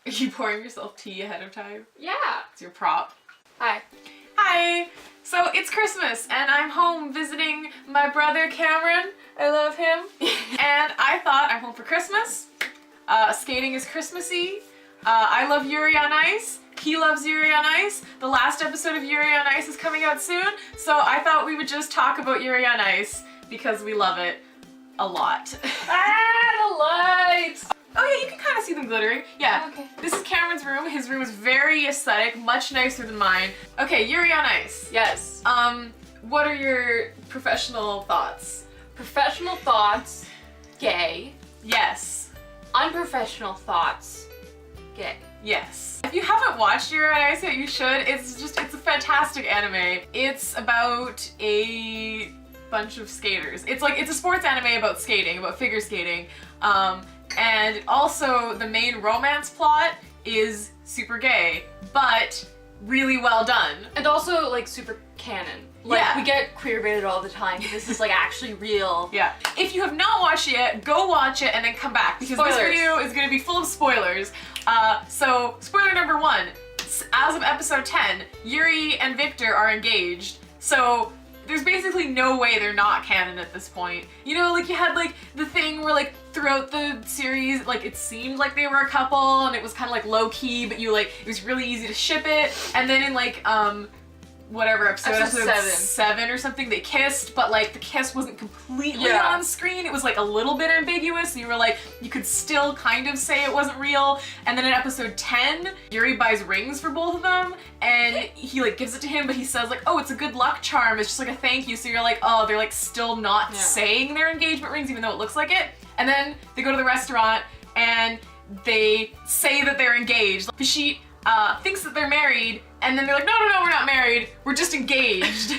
Are you pouring yourself tea ahead of time? Yeah. It's your prop. Hi. Hi! So it's Christmas and I'm home visiting my brother Cameron. I love him. And I thought I'm home for Christmas. Skating is Christmassy. I love Yuri on Ice. He loves Yuri on Ice. The last episode of Yuri on Ice is coming out soon. So I thought we would just talk about Yuri on Ice because we love it a lot. The lights! Oh yeah, you can kind of see them glittering. Yeah. Okay. This is Cameron's room. His room is very aesthetic, much nicer than mine. Okay, Yuri on Ice. Yes. What are your professional thoughts? Professional thoughts, gay. Yes. Unprofessional thoughts, gay. Yes. If you haven't watched Yuri on Ice yet, you should. It's a fantastic anime. It's about a bunch of skaters. It's a sports anime about skating, about figure skating. And also the main romance plot is super gay, but really well done. And also like super canon. Like Yeah. we get queer baited all the time. This is like actually real. Yeah. If you have not watched it yet, go watch it and then come back because Spoilers. this video is going to be full of spoilers. So spoiler number 1, as of episode 10, Yuri and Victor are engaged. So there's basically no way they're not canon at this point. You know, like you had like the thing where like throughout the series, like it seemed like they were a couple and it was kind of like low key, but you like, it was really easy to ship it. And then in like, whatever episode 7 or something, they kissed, but like the kiss wasn't completely on screen. It was like a little bit ambiguous. You were like, you could still kind of say it wasn't real. And then in episode 10, Yuri buys rings for both of them and he like gives it to him, but he says like, oh, it's a good luck charm. It's just like a thank you. So you're like, oh, they're like still not saying their engagement rings even though it looks like it. And then they go to the restaurant and they say that they're engaged. She thinks that they're married, and then they're like, no, we're not married, we're just engaged.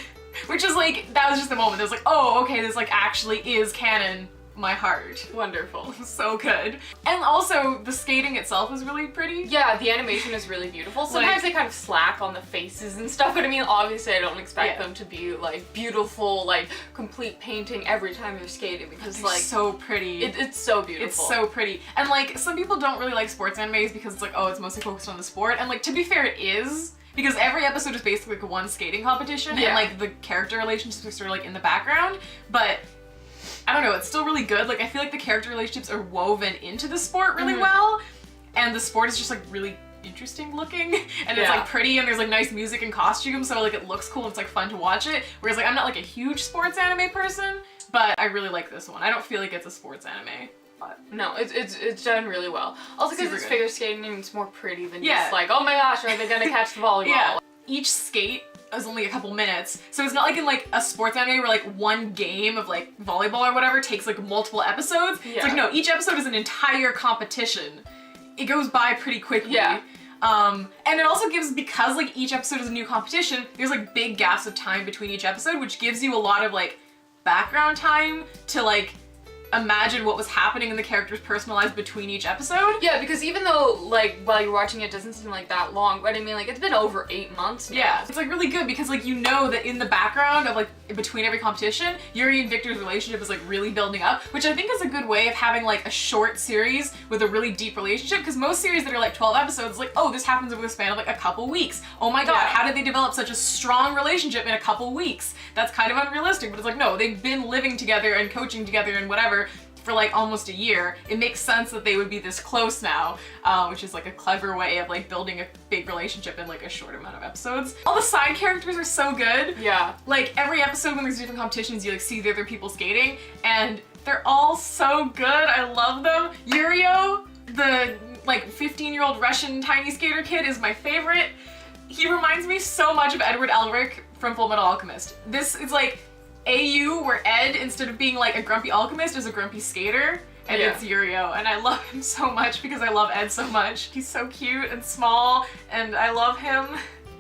Which is like, that was just the moment. It was like, oh, okay, this like actually is canon. My heart. Wonderful. So good. And also, the skating itself is really pretty. Yeah, the animation is really beautiful. Sometimes they kind of slack on the faces and stuff, but I mean, obviously I don't expect them to be like beautiful, like complete painting every time you're skating because They're like so pretty. It's so beautiful. It's so pretty. And like, some people don't really like sports animes because it's like, oh, it's mostly focused on the sport. And like, to be fair, it is. Because every episode is basically like one skating competition and like the character relationships are sort of like in the background. But I don't know, it's still really good. Like, I feel like the character relationships are woven into the sport really well. And the sport is just like really interesting looking. And it's like pretty and there's like nice music and costumes. So like it looks cool and it's like fun to watch it. Whereas like I'm not like a huge sports anime person, but I really like this one. I don't feel like it's a sports anime. But no, it's done really well. Also because it's figure skating and it's more pretty than just like, oh my gosh, are they gonna catch the volleyball? Each skate is only a couple minutes, so it's not like in like a sports anime where like one game of like volleyball or whatever takes like multiple episodes. It's like, no, each episode is an entire competition. It goes by pretty quickly. And it also gives, because like each episode is a new competition, there's like big gaps of time between each episode, which gives you a lot of like background time to like imagine what was happening in the character's personal lives between each episode. Yeah, because even though like while you're watching it doesn't seem like that long, but I mean like it's been over 8 months now. Yeah, it's like really good because like you know that in the background of like between every competition, Yuri and Victor's relationship is like really building up, which I think is a good way of having like a short series with a really deep relationship, because most series that are like 12 episodes, like, oh, this happens over the span of like a couple weeks. Oh my god, how did they develop such a strong relationship in a couple weeks? That's kind of unrealistic, but it's like, no, they've been living together and coaching together and whatever for like almost a year. It makes sense that they would be this close now, which is like a clever way of like building a big relationship in like a short amount of episodes. All the side characters are so good. Yeah. Like every episode when there's different competitions, you like see the other people skating and they're all so good. I love them. Yurio, the like 15-year-old Russian tiny skater kid, is my favorite. He reminds me so much of Edward Elric from Fullmetal Alchemist. This is like AU where Ed, instead of being like a grumpy alchemist, is a grumpy skater, and it's Yurio, and I love him so much because I love Ed so much. He's so cute and small, and I love him,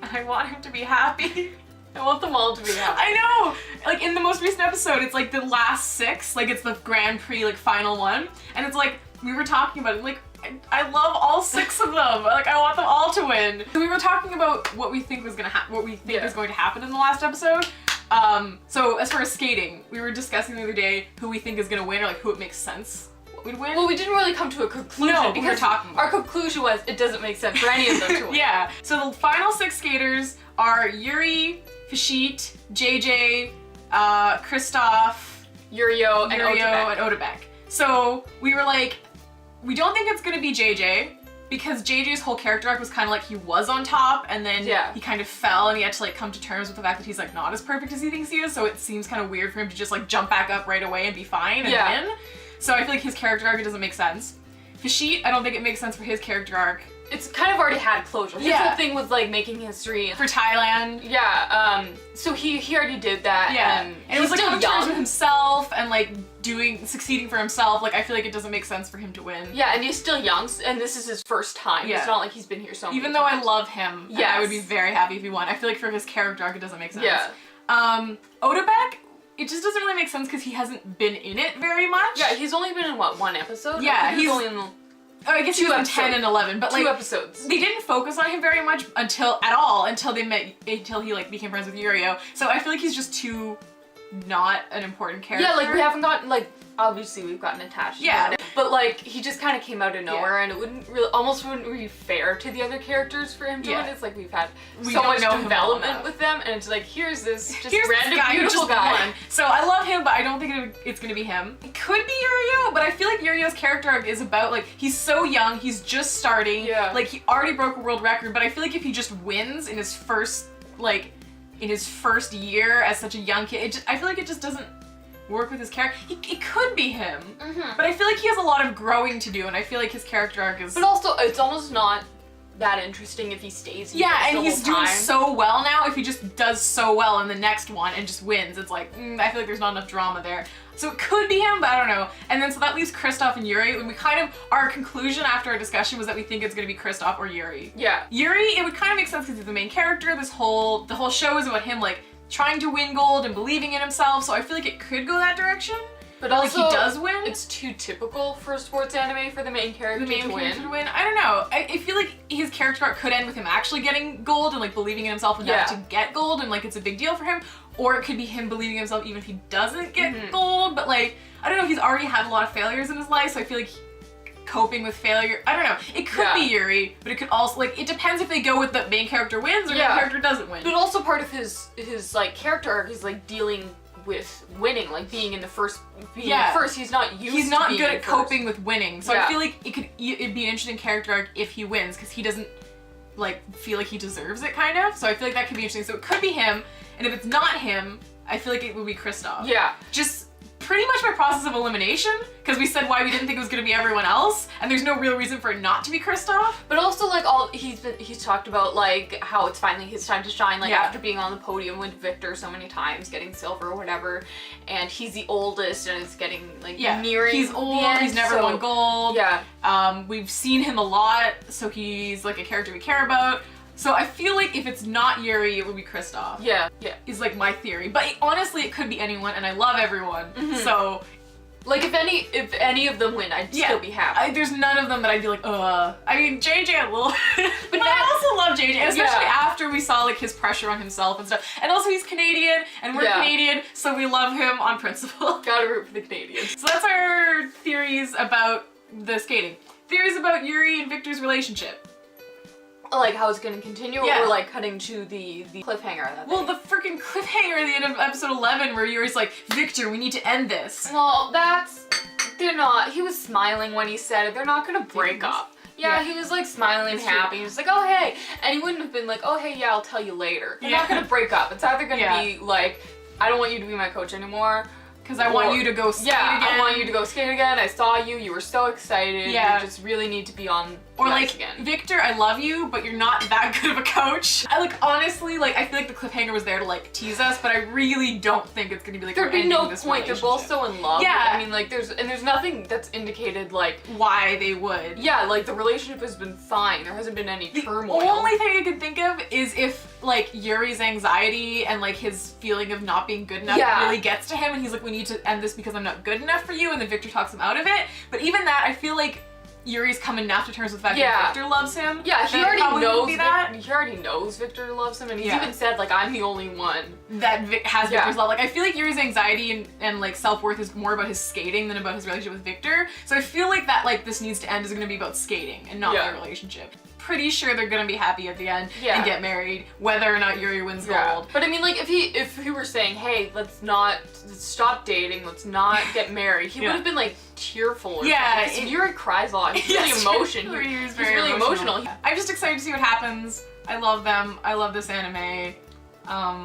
and I want him to be happy. I want them all to be happy. I know! Like in the most recent episode, it's like the last 6, like it's the Grand Prix, like final one, and it's like, we were talking about it, like, I love all 6 of them. Like, I want them all to win. So we were talking about what we think was gonna what we think is going to happen in the last episode. So as far as skating, we were discussing the other day who we think is gonna win, or like who it makes sense would win. Well, we didn't really come to a conclusion No, we were because talking about our conclusion was it doesn't make sense for any of them to win. Yeah. So the final 6 skaters are Yuri, Fashit, JJ, Kristoff, Yurio and Otabek. So we were like, we don't think it's gonna be JJ because JJ's whole character arc was kind of like he was on top and then he kind of fell and he had to like come to terms with the fact that he's like not as perfect as he thinks he is. So it seems kind of weird for him to just like jump back up right away and be fine and win. So I feel like his character arc doesn't make sense. Fashit, I don't think it makes sense for his character arc. It's kind of already had closure. His whole thing was like making history for Thailand. Yeah, so he already did that. Yeah, and it was like still on terms with himself and like succeeding for himself. Like I feel like it doesn't make sense for him to win. Yeah, and he's still young, and this is his first time. Yeah. It's not like he's been here so many Even though times. I love him, I would be very happy if he won. I feel like for his character arc, it doesn't make sense. Yeah. Otabek, it just doesn't really make sense because he hasn't been in it very much. Yeah, he's only been in what, 1 episode? Yeah, he's only in the... I guess he was in 10 and 11, but like 2 episodes. They didn't focus on him very much until he like became friends with Yurio. So I feel like he's just too not an important character. Yeah, like we haven't gotten like obviously we've gotten attached to him, but like he just kind of came out of nowhere and it wouldn't be fair to the other characters for him to win. It's like we've had so much development with them and it's like here's this random beautiful guy. So I love him, but I don't think it's gonna be him. It could be Yurio, but I feel like Yurio's character arc is about like he's so young, he's just starting. Yeah. Like he already broke a world record, but I feel like if he just wins in his first year as such a young kid, I feel like it just doesn't work with his character. It could be him, but I feel like he has a lot of growing to do, and I feel like his character arc is... But also, it's almost not that interesting if he stays and he's doing so well now. If he just does so well in the next one and just wins, it's like, I feel like there's not enough drama there. So it could be him, but I don't know. And then so that leaves Kristoff and Yuri, and we our conclusion after our discussion was that we think it's gonna be Kristoff or Yuri. Yeah. Yuri, it would kind of make sense because he's the main character. The whole show is about him like trying to win gold and believing in himself, so I feel like it could go that direction. But also, like he does win. It's too typical for a sports anime for the main character to win. I don't know. I feel like his character arc could end with him actually getting gold and like believing in himself enough to get gold and like it's a big deal for him. Or it could be him believing in himself even if he doesn't get gold. But like, I don't know, he's already had a lot of failures in his life, so I feel like coping with failure. I don't know. It could be Yuri, but it could also like it depends if they go with the main character wins or the main character doesn't win. But also part of his like character arc is like dealing with winning, like being in the first. He's not used. He's not good at coping with winning, so I feel like it'd be an interesting character arc if he wins because he doesn't like feel like he deserves it, kind of. So I feel like that could be interesting. So it could be him, and if it's not him, I feel like it would be Kristoff. Yeah. Just pretty much by process of elimination, because we said why we didn't think it was going to be everyone else, and there's no real reason for it not to be Kristoff. But also, like, he's talked about, like, how it's finally his time to shine, like, after being on the podium with Victor so many times, getting silver or whatever, and he's the oldest, and it's getting, like, nearing he's old, the end, he's never won gold. We've seen him a lot, so he's, like, a character we care about. So I feel like if it's not Yuri, it would be Kristoff. Yeah. Is like my theory. But honestly, it could be anyone, and I love everyone. So, like, if any of them win, I'd still be happy. There's none of them that I'd be like, ugh. I mean, JJ a little, but I also love JJ, especially after we saw like his pressure on himself and stuff. And also he's Canadian, and we're Canadian, so we love him on principle. Gotta root for the Canadians. So that's our theories about the skating. Theories about Yuri and Victor's relationship. Like how it's gonna continue, or like cutting to the cliffhanger. Well, the freaking cliffhanger at the end of episode 11 where Yuri's like, Victor, we need to end this. Well, they're not. He was smiling when he said it. They're not gonna break up. Yeah, he was like smiling, happy. He was like, oh hey. And he wouldn't have been like, oh hey, I'll tell you later. They're not gonna break up. It's either gonna be like, I don't want you to be my coach anymore. Because I want you to go skate again. I want you to go skate again. I saw you. You were so excited. You just really need to be on the ice again. Victor, I love you, but you're not that good of a coach. I honestly, I feel like the cliffhanger was there to like tease us, but I really don't think it's gonna be like, there'd be no point. They're both so in love. Yeah. I mean, like there's nothing that's indicated like why they would. Yeah, like the relationship has been fine. There hasn't been any turmoil. The only thing I could think of is if like Yuri's anxiety and like his feeling of not being good enough really gets to him, and he's like, we need to end this because I'm not good enough for you, and then Victor talks him out of it. But even that, I feel like Yuri's coming after terms with the fact Yeah. that Victor loves him. Yeah, he then it already probably knows. would be that. He already knows Victor loves him, and he's Yeah. even said like, "I'm the only one." That has Yeah. Victor's love. Like, I feel like Yuri's anxiety and like self-worth is more about his skating than about his relationship with Victor. So I feel like that like this needs to end is gonna be about skating and not Yeah. their relationship. Pretty sure they're gonna be happy at the end Yeah. and get married, whether or not Yuri wins Yeah. gold. But I mean, like, if he were saying, "Hey, let's stop dating, let's not get married," he Yeah. would have been like tearful. Or Yeah, something. 'Cause Yuri cries a lot. He's Yes, really emotional. Yuri's He's really emotional. I'm just excited to see what happens. I love them. I love this anime. I love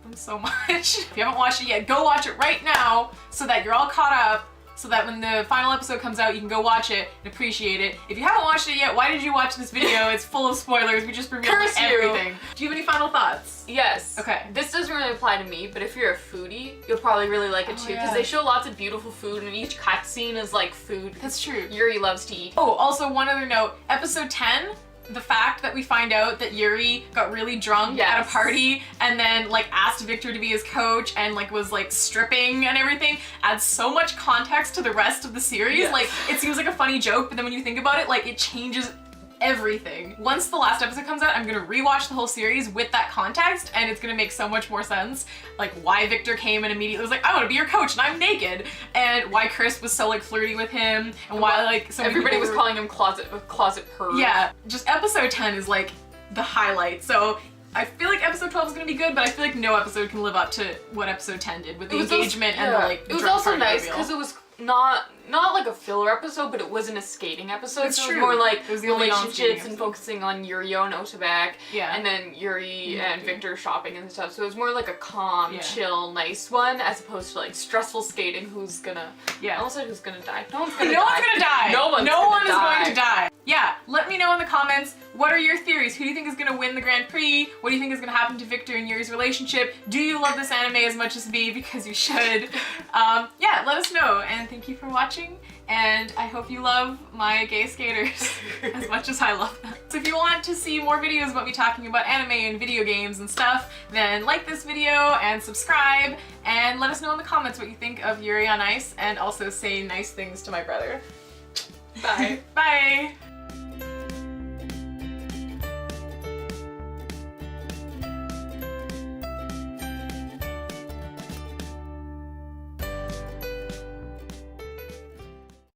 them so much. If you haven't watched it yet, go watch it right now so that you're all caught up. So that when the final episode comes out, you can go watch it and appreciate it. If you haven't watched it yet, why did you watch this video? It's full of spoilers. We just revealed Curse you. everything. Do you have any final thoughts? Yes. Okay. This doesn't really apply to me, but if you're a foodie, you'll probably really like it Oh, too, because yeah. they show lots of beautiful food, and each cutscene is like food. That's true. Yuri loves to eat. Oh, also one other note. Episode 10, the fact that we find out that Yuri got really drunk at a Yes. party and then like asked Victor to be his coach and like was like stripping and everything adds so much context to the rest of the series. Yes. Like it seems like a funny joke, but then when you think about it, like it changes everything. Once the last episode comes out, I'm gonna rewatch the whole series with that context and it's gonna make so much more sense. Like why Victor came and immediately was like, I wanna be your coach and I'm naked. And why Chris was so like flirty with him and why like so many Everybody people was were- calling him closet perv. Yeah, just episode 10 is like the highlight. So I feel like episode 12 is gonna be good, but I feel like no episode can live up to what episode 10 did with the It was also- engagement and the yeah. like. It was drunk also party nice reveal. because it was not like a filler episode, but it wasn't a skating episode. It's so true. It was more like It was the only non-skating relationships and episode. focusing on Yuri and Otobek. Yeah. And then Yuri Yeah. and Victor shopping and stuff. So it was more like a calm, Yeah. chill, nice one, as opposed to like stressful skating. Who's gonna? Yeah. I almost said who's gonna die. No one's gonna No die. one's gonna die. No one's no gonna one is die. going to die. Yeah, let me know in the comments, what are your theories? Who do you think is gonna win the Grand Prix? What do you think is gonna happen to Victor and Yuri's relationship? Do you love this anime as much as me? Because you should. Yeah, let us know. And thank you for watching. And I hope you love my gay skaters as much as I love them. So if you want to see more videos about me talking about anime and video games and stuff, then like this video and subscribe and let us know in the comments what you think of Yuri on Ice and also say nice things to my brother. Bye. Bye!